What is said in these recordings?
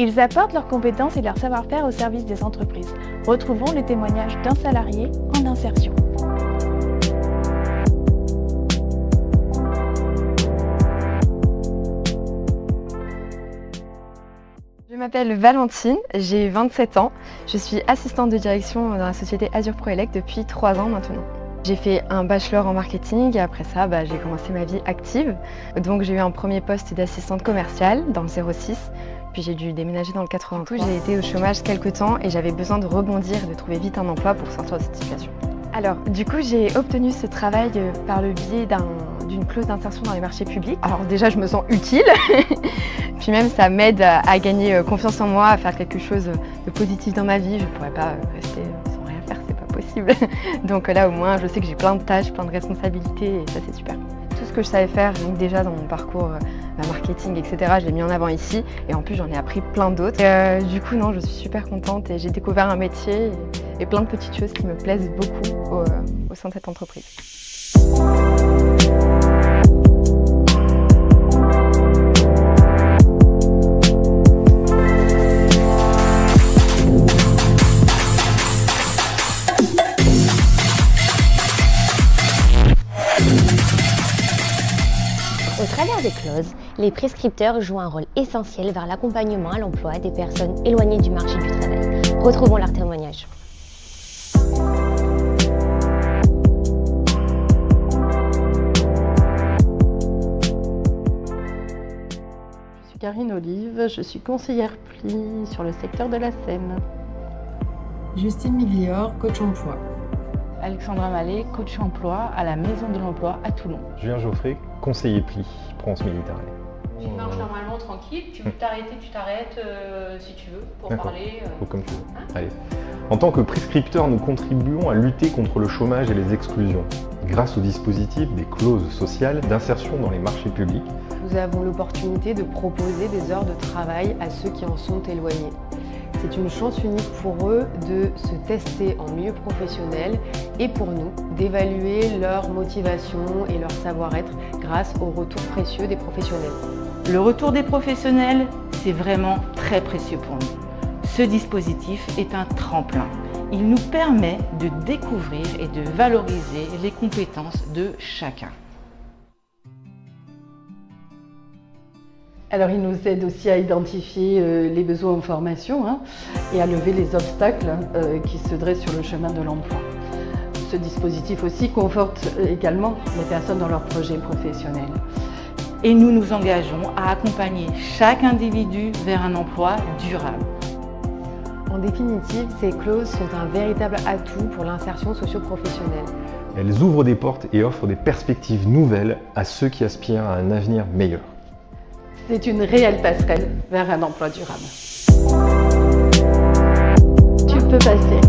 Ils apportent leurs compétences et leur savoir-faire au service des entreprises. Retrouvons le témoignage d'un salarié en insertion. Je m'appelle Valentine, j'ai 27 ans. Je suis assistante de direction dans la société Azure ProElect depuis 3 ans maintenant. J'ai fait un bachelor en marketing et après ça, j'ai commencé ma vie active. Donc j'ai eu un premier poste d'assistante commerciale dans le 06, puis j'ai dû déménager dans le 83. J'ai été au chômage quelques temps et j'avais besoin de rebondir, de trouver vite un emploi pour sortir de cette situation. Alors, du coup, j'ai obtenu ce travail par le biais d'une clause d'insertion dans les marchés publics. Alors déjà, je me sens utile, puis même ça m'aide à gagner confiance en moi, à faire quelque chose de positif dans ma vie. Je ne pourrais pas rester sans rien faire, c'est pas possible. Donc là, au moins, je sais que j'ai plein de tâches, plein de responsabilités et ça, c'est super. Tout ce que je savais faire, donc déjà dans mon parcours marketing, etc., je l'ai mis en avant ici et en plus, j'en ai appris plein d'autres. Du coup, non, je suis super contente et j'ai découvert un métier et plein de petites choses qui me plaisent beaucoup au sein de cette entreprise. Au travers des clauses, les prescripteurs jouent un rôle essentiel vers l'accompagnement à l'emploi des personnes éloignées du marché du travail. Retrouvons leur témoignage. Je suis Karine Olive, je suis conseillère pli sur le secteur de la Seine. Justine Millior, coach emploi. Alexandra Mallet, coach emploi à la Maison de l'Emploi à Toulon. Julien Geoffrey, conseiller pli, France Méditerranée. Tu marches normalement tranquille, tu veux t'arrêter, tu t'arrêtes si tu veux pour parler. Ou comme tu veux. Allez. En tant que prescripteur, nous contribuons à lutter contre le chômage et les exclusions, grâce au dispositif des clauses sociales d'insertion dans les marchés publics. Nous avons l'opportunité de proposer des heures de travail à ceux qui en sont éloignés. C'est une chance unique pour eux de se tester en milieu professionnel et pour nous d'évaluer leur motivation et leur savoir-être grâce au retour précieux des professionnels. Le retour des professionnels, c'est vraiment très précieux pour nous. Ce dispositif est un tremplin. Il nous permet de découvrir et de valoriser les compétences de chacun. Alors il nous aide aussi à identifier les besoins en formation et à lever les obstacles qui se dressent sur le chemin de l'emploi. Ce dispositif aussi conforte également les personnes dans leurs projets professionnels. Et nous nous engageons à accompagner chaque individu vers un emploi durable. En définitive, ces clauses sont un véritable atout pour l'insertion socio-professionnelle. Elles ouvrent des portes et offrent des perspectives nouvelles à ceux qui aspirent à un avenir meilleur. C'est une réelle passerelle vers un emploi durable. Tu peux passer.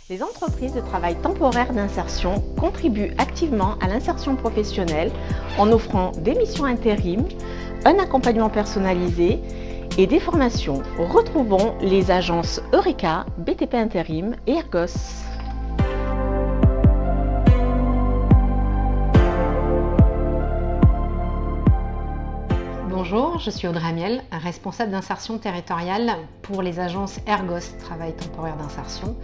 Les entreprises de travail temporaire d'insertion contribuent activement à l'insertion professionnelle en offrant des missions intérim, un accompagnement personnalisé et des formations. Retrouvons les agences Eureka, BTP Intérim et Ergos. Bonjour, je suis Audrey Amiel, responsable d'insertion territoriale pour les agences Ergos, Travail temporaire d'insertion,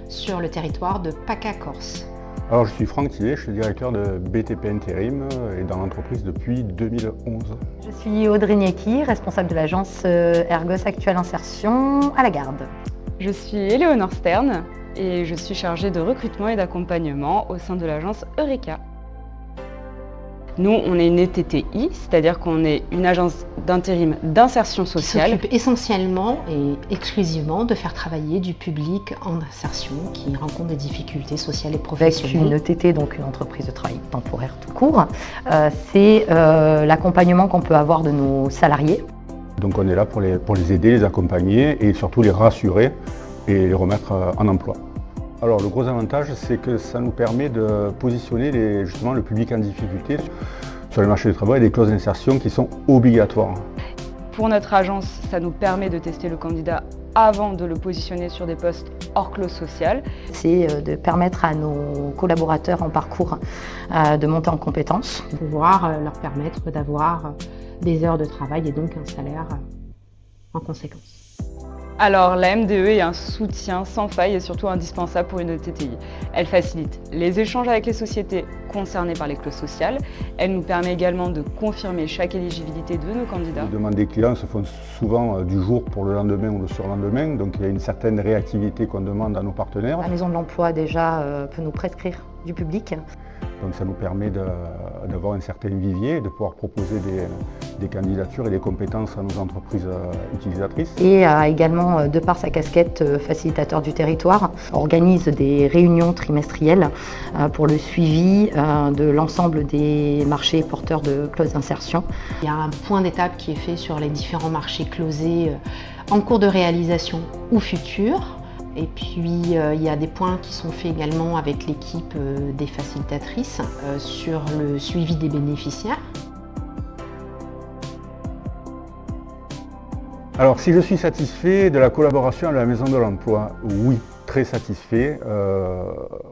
sur le territoire de PACA-Corse. Alors je suis Franck Tillet, je suis directeur de BTP Intérim et dans l'entreprise depuis 2011. Je suis Audrey Niecki, responsable de l'agence Ergos Actuelle Insertion à la Garde. Je suis Éléonore Stern et je suis chargée de recrutement et d'accompagnement au sein de l'agence Eureka. Nous, on est une ETTI, c'est-à-dire qu'on est une agence d'intérim d'insertion sociale. Qui s'occupe essentiellement et exclusivement de faire travailler du public en insertion qui rencontre des difficultés sociales et professionnelles. Avec une ETT, donc une entreprise de travail temporaire tout court, c'est l'accompagnement qu'on peut avoir de nos salariés. Donc on est là pour les aider, les accompagner et surtout les rassurer et les remettre en emploi. Alors le gros avantage, c'est que ça nous permet de positionner justement le public en difficulté sur le marché du travail, des clauses d'insertion qui sont obligatoires. Pour notre agence, ça nous permet de tester le candidat avant de le positionner sur des postes hors clause sociale. C'est de permettre à nos collaborateurs en parcours de monter en compétences. Pouvoir leur permettre d'avoir des heures de travail et donc un salaire en conséquence. Alors la MDE est un soutien sans faille et surtout indispensable pour une ETTI. Elle facilite les échanges avec les sociétés concernées par les clauses sociales. Elle nous permet également de confirmer chaque éligibilité de nos candidats. Les demandes des clients se font souvent du jour pour le lendemain ou le surlendemain, donc il y a une certaine réactivité qu'on demande à nos partenaires. La Maison de l'Emploi déjà peut nous prescrire du public. Donc ça nous permet d'avoir un certain vivier, de pouvoir proposer des candidatures et des compétences à nos entreprises utilisatrices. Et également, de par sa casquette facilitateur du territoire, organise des réunions trimestrielles pour le suivi de l'ensemble des marchés porteurs de clauses d'insertion. Il y a un point d'étape qui est fait sur les différents marchés closés en cours de réalisation ou futurs. Et puis il y a des points qui sont faits également avec l'équipe des facilitatrices sur le suivi des bénéficiaires. Alors si je suis satisfait de la collaboration à la Maison de l'Emploi, oui, très satisfait.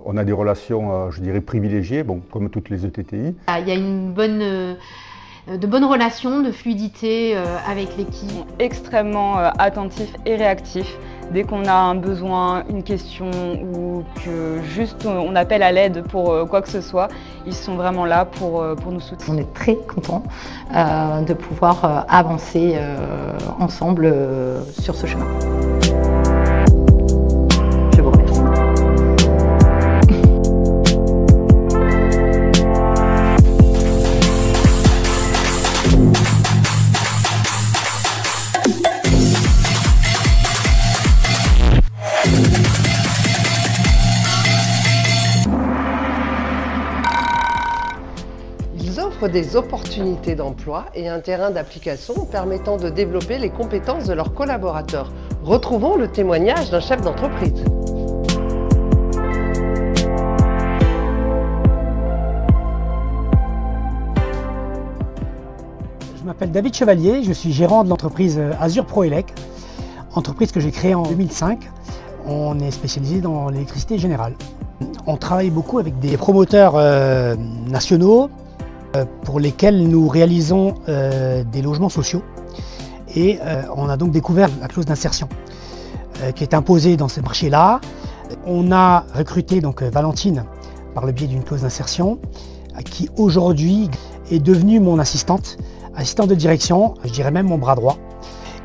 On a des relations, je dirais, privilégiées, bon, comme toutes les ETTI. Il y a une de bonnes relations, de fluidité avec l'équipe. Extrêmement attentifs et réactifs. Dès qu'on a un besoin, une question ou que juste on appelle à l'aide pour quoi que ce soit, ils sont vraiment là pour nous soutenir. On est très contents de pouvoir avancer ensemble sur ce chemin. Je vous remercie. Ils offrent des opportunités d'emploi et un terrain d'application permettant de développer les compétences de leurs collaborateurs. Retrouvons le témoignage d'un chef d'entreprise. Je m'appelle David Chevalier, je suis gérant de l'entreprise Azur ProElec, entreprise que j'ai créée en 2005. On est spécialisé dans l'électricité générale. On travaille beaucoup avec des promoteurs nationaux pour lesquels nous réalisons des logements sociaux. Et on a donc découvert la clause d'insertion qui est imposée dans ce marché-là. On a recruté donc Valentine par le biais d'une clause d'insertion qui aujourd'hui est devenue mon assistante de direction, je dirais même mon bras droit.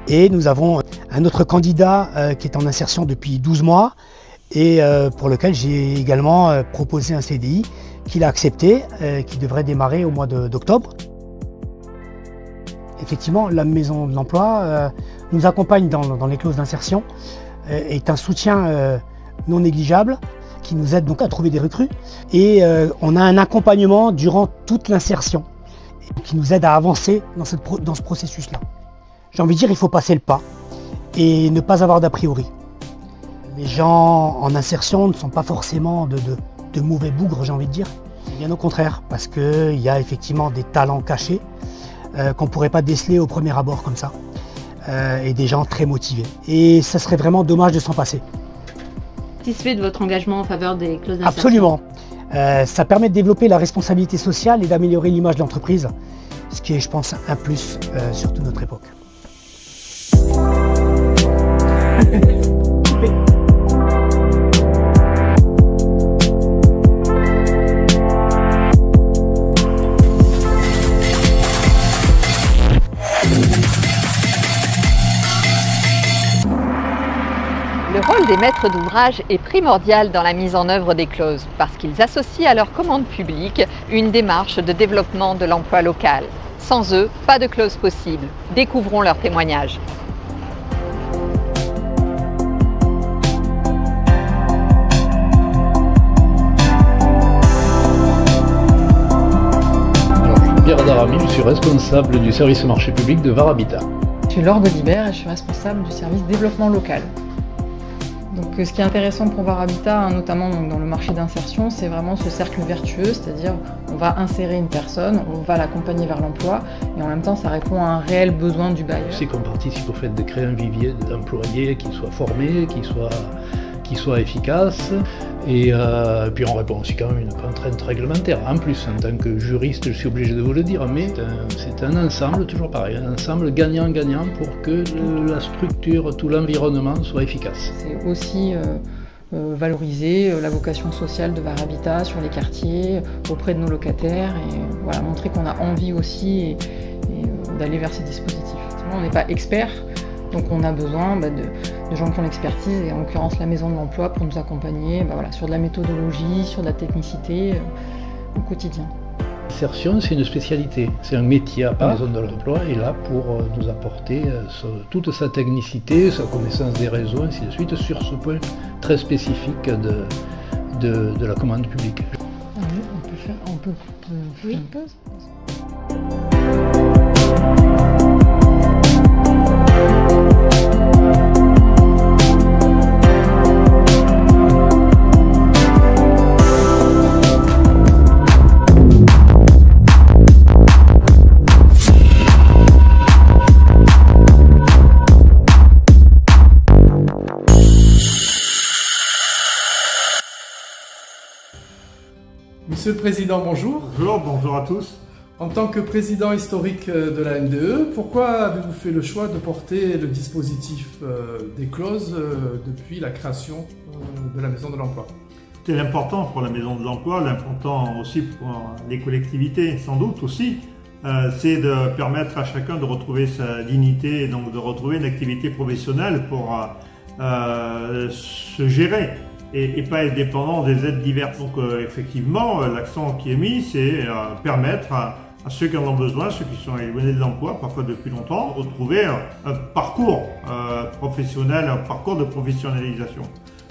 Et nous avons un autre candidat qui est en insertion depuis 12 mois et pour lequel j'ai également proposé un CDI qu'il a accepté, qui devrait démarrer au mois d'octobre. Effectivement, la Maison de l'Emploi nous accompagne dans les clauses d'insertion, est un soutien non négligeable qui nous aide donc à trouver des recrues et on a un accompagnement durant toute l'insertion qui nous aide à avancer dans ce processus-là. J'ai envie de dire, il faut passer le pas et ne pas avoir d'a priori. Les gens en insertion ne sont pas forcément de mauvais bougres, j'ai envie de dire. Bien au contraire, parce qu'il y a effectivement des talents cachés qu'on ne pourrait pas déceler au premier abord comme ça, et des gens très motivés. Et ça serait vraiment dommage de s'en passer. Satisfait de votre engagement en faveur des clauses d'insertion? Absolument. Ça permet de développer la responsabilité sociale et d'améliorer l'image de l'entreprise, ce qui est, je pense, un plus, surtout notre époque. Le rôle des maîtres d'ouvrage est primordial dans la mise en œuvre des clauses parce qu'ils associent à leur commande publique une démarche de développement de l'emploi local. Sans eux, pas de clause possible. Découvrons leur témoignage. Pierre Daramy, je suis responsable du service marché public de VAR Habitat. Je suis Laure Godibert et je suis responsable du service développement local. Donc ce qui est intéressant pour Var Habitat, notamment dans le marché d'insertion, c'est vraiment ce cercle vertueux, c'est-à-dire on va insérer une personne, on va l'accompagner vers l'emploi et en même temps ça répond à un réel besoin du bailleur. C'est qu'on participe au fait de créer un vivier d'employés qui soient formés, qui soient efficaces et puis on répond aussi quand même à une contrainte réglementaire. En plus, en tant que juriste, je suis obligé de vous le dire, mais c'est un ensemble, toujours pareil, un ensemble gagnant-gagnant pour que la structure, tout l'environnement soit efficace. C'est aussi valoriser la vocation sociale de Var Habitat sur les quartiers, auprès de nos locataires et voilà, montrer qu'on a envie aussi d'aller vers ces dispositifs. On n'est pas expert, donc on a besoin de gens qui ont l'expertise et en l'occurrence la Maison de l'Emploi pour nous accompagner sur de la méthodologie, sur de la technicité au quotidien. L'insertion, c'est une spécialité, c'est un métier à part. La Maison de l'Emploi est là pour nous apporter toute sa technicité, sa connaissance des réseaux, ainsi de suite, sur ce point très spécifique de la commande publique. Ah oui, on peut faire une pause. Monsieur le Président, bonjour. Bonjour à tous. En tant que président historique de la MDE, pourquoi avez-vous fait le choix de porter le dispositif des clauses depuis la création de la Maison de l'Emploi? C'était l'important pour la Maison de l'Emploi, l'important aussi pour les collectivités, sans doute aussi, c'est de permettre à chacun de retrouver sa dignité et donc de retrouver une activité professionnelle pour se gérer. Et pas être dépendant des aides diverses. Donc effectivement, l'accent qui est mis, c'est permettre à ceux qui en ont besoin, ceux qui sont éloignés de l'emploi, parfois depuis longtemps, de retrouver un parcours professionnel, un parcours de professionnalisation.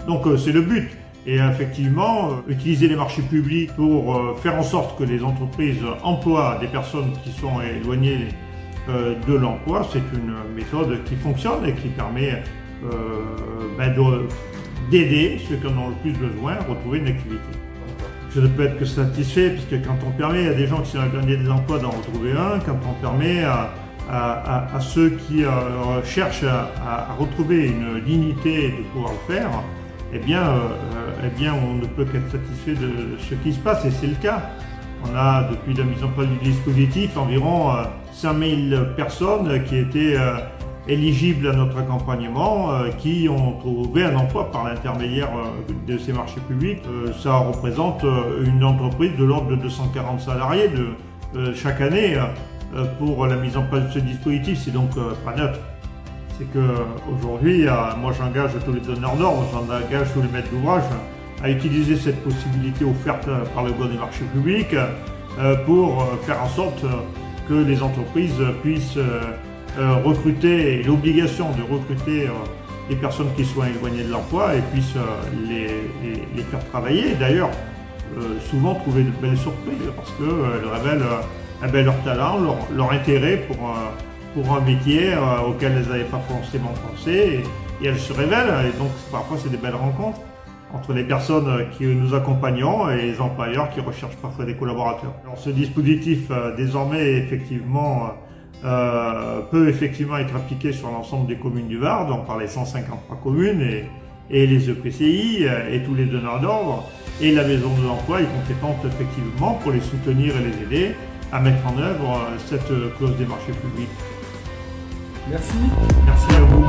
Donc c'est le but. Et effectivement, utiliser les marchés publics pour faire en sorte que les entreprises emploient des personnes qui sont éloignées de l'emploi, c'est une méthode qui fonctionne et qui permet d'aider ceux qui en ont le plus besoin à retrouver une activité. Je ne peux être que satisfait puisque quand on permet à des gens qui sont éloignés de l'emploi d'en retrouver un, quand on permet à ceux qui cherchent à retrouver une dignité et de pouvoir le faire, eh bien on ne peut qu'être satisfait de ce qui se passe et c'est le cas. On a depuis la mise en place du dispositif environ 5000 personnes qui étaient éligibles à notre accompagnement qui ont trouvé un emploi par l'intermédiaire de ces marchés publics. Ça représente une entreprise de l'ordre de 240 salariés chaque année pour la mise en place de ce dispositif. C'est donc pas neutre. C'est qu'aujourd'hui, moi j'engage tous les donneurs d'ordre, j'engage tous les maîtres d'ouvrage à utiliser cette possibilité offerte par le Code des marchés publics pour faire en sorte que les entreprises puissent recruter, l'obligation de recruter les personnes qui sont éloignées de l'emploi et puissent les faire travailler. D'ailleurs, souvent trouver de belles surprises parce qu'elles révèlent leur talent, leur intérêt pour un métier auquel elles n'avaient pas forcément pensé et elles se révèlent. Et donc parfois c'est des belles rencontres entre les personnes que nous accompagnons et les employeurs qui recherchent parfois des collaborateurs. Alors, ce dispositif désormais effectivement peut effectivement être appliqué sur l'ensemble des communes du Var, donc par les 153 communes et les EPCI et tous les donneurs d'ordre. Et la Maison de l'Emploi est compétente effectivement pour les soutenir et les aider à mettre en œuvre cette clause des marchés publics. Merci. Merci à vous.